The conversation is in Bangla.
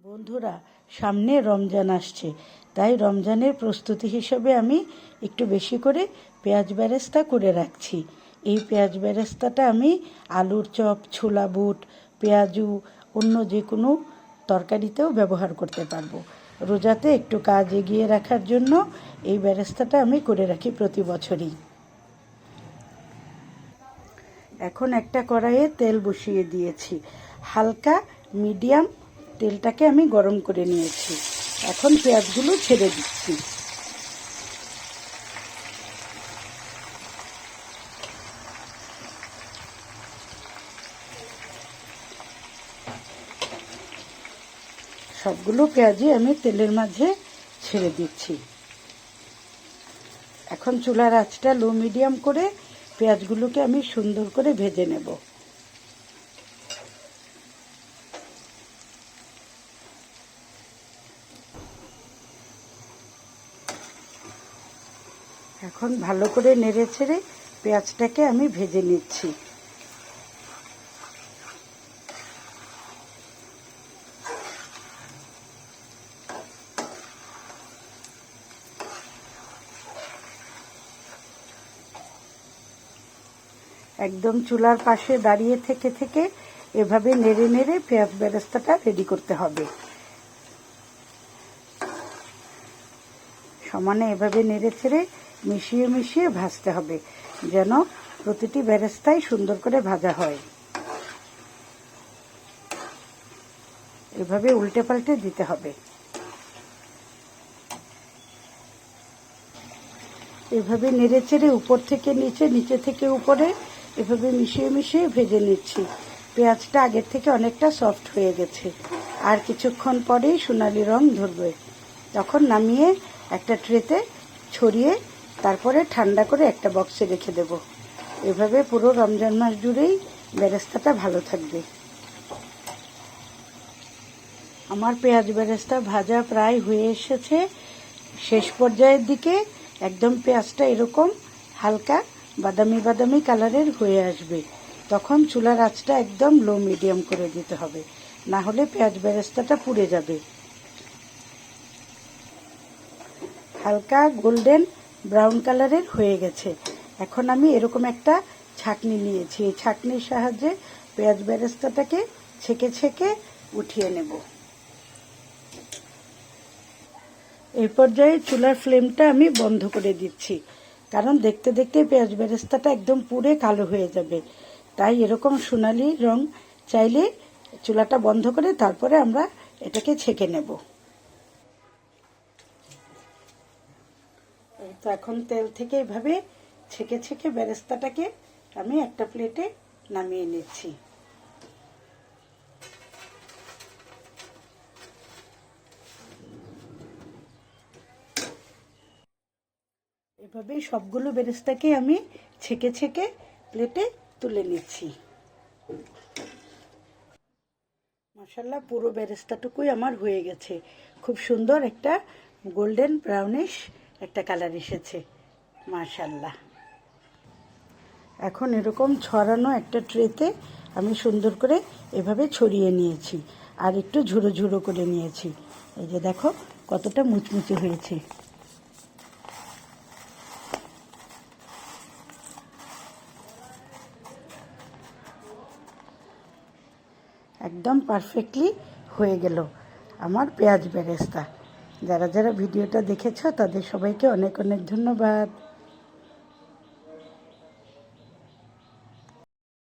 বন্ধুরা, সামনে রমজান আসছে, তাই রমজানের প্রস্তুতি হিসেবে আমি একটু বেশি করে পেঁয়াজ বেরেস্তা করে রাখছি। এই পেঁয়াজ বেরেস্তাটা আমি আলুর চপ, ছোলা বুট, পেঁয়াজু, অন্য যে কোনো তরকারিতেও ব্যবহার করতে পারবো। রোজাতে একটু কাজ এগিয়ে রাখার জন্য এই বেরেস্তাটা আমি করে রাখি প্রতি বছরই। এখন একটা কড়াইয়ে তেল বসিয়ে দিয়েছি, হালকা মিডিয়াম তেলটাকে আমি গরম করে নিয়েছি। এখন পেঁয়াজগুলো ছেড়ে দিচ্ছি। সবগুলো পেঁয়াজই আমি তেলের মাঝে ছেড়ে দিচ্ছি। এখন চুলার আঁচটা লো মিডিয়াম করে পেঁয়াজগুলোকে আমি সুন্দর করে ভেজে নেব। এখন ভালো করে নেড়ে ছেড়ে পেঁয়াজটাকে আমি ভেজে নিচ্ছি। একদম চুলার পাশে দাঁড়িয়ে থেকে এভাবে নেড়ে নেড়ে পেঁয়াজ বেরেস্তাটা রেডি করতে হবে। সমানে এভাবে নেড়ে ছেড়ে মিশিয়ে ভাজতে হবে, যেন প্রতিটি বেরেস্তাই সুন্দর করে ভাজা হয়। এভাবে উল্টে পাল্টে দিতে হবে। এভাবে নেড়ে চেড়ে উপর থেকে নিচে, নিচে থেকে উপরে এভাবে মিশিয়ে ভেজে নিচ্ছি। পেঁয়াজটা আগের থেকে অনেকটা সফট হয়ে গেছে, আর কিছুক্ষণ পরেই সোনালি রং ধরবে। তখন নামিয়ে একটা ট্রেতে ছড়িয়ে তারপরে ঠান্ডা করে একটা বক্সে রেখে দেব। এভাবে পুরো রমজান মাস জুড়েই বেরেস্তাটা ভালো থাকবে। আমার পেঁয়াজ বেরেস্তা ভাজা প্রায় হয়ে এসেছে। শেষ পর্যায়ের দিকে একদম পেঁয়াজটা এরকম হালকা বাদামি কালারের হয়ে আসবে। তখন চুলার আঁচটা একদম লো মিডিয়াম করে দিতে হবে, না হলে পেঁয়াজ বেরেস্তাটা পুড়ে যাবে। হালকা গোল্ডেন ব্রাউন কালারের হয়ে গেছে। এখন আমি এরকম একটা ছাঁকনি নিয়েছি, এই ছাঁকনির সাহায্যে পেঁয়াজ বেরেস্তাটাকে ছেঁকে উঠিয়ে নেব। এই পর্যায়ে চুলার ফ্লেমটা আমি বন্ধ করে দিচ্ছি, কারণ দেখতে পেঁয়াজ বেরেস্তাটা একদম পুড়ে কালো হয়ে যাবে। তাই এরকম সোনালি রং চাইলে চুলাটা বন্ধ করে তারপরে আমরা এটাকে ছেঁকে নেব। তো এখন তেল থেকে এভাবে ছেঁকে বেরেস্তাটাকে আমি একটা প্লেটে নামিয়ে নিচ্ছি। এভাবে সবগুলো বেরেস্তাকে আমি ছেঁকে প্লেটে তুলে নিচ্ছি। মাশাআল্লাহ, পুরো বেরেস্তাটুকুই আমার হয়ে গেছে। খুব সুন্দর একটা গোল্ডেন ব্রাউনিশ একটা কালার এসেছে, মাশাআল্লাহ। এখন এরকম ছড়ানো একটা ট্রেতে আমি সুন্দর করে এভাবে ছড়িয়ে নিয়েছি, আর একটু ঝুড়ো করে নিয়েছি। এই যে দেখো কতটা মুচমুচে হয়েছে। একদম পারফেক্টলি হয়ে গেল আমার পেঁয়াজ বেরেস্তা। যারা ভিডিওটা দেখেছো তাদের সবাইকে অনেক ধন্যবাদ।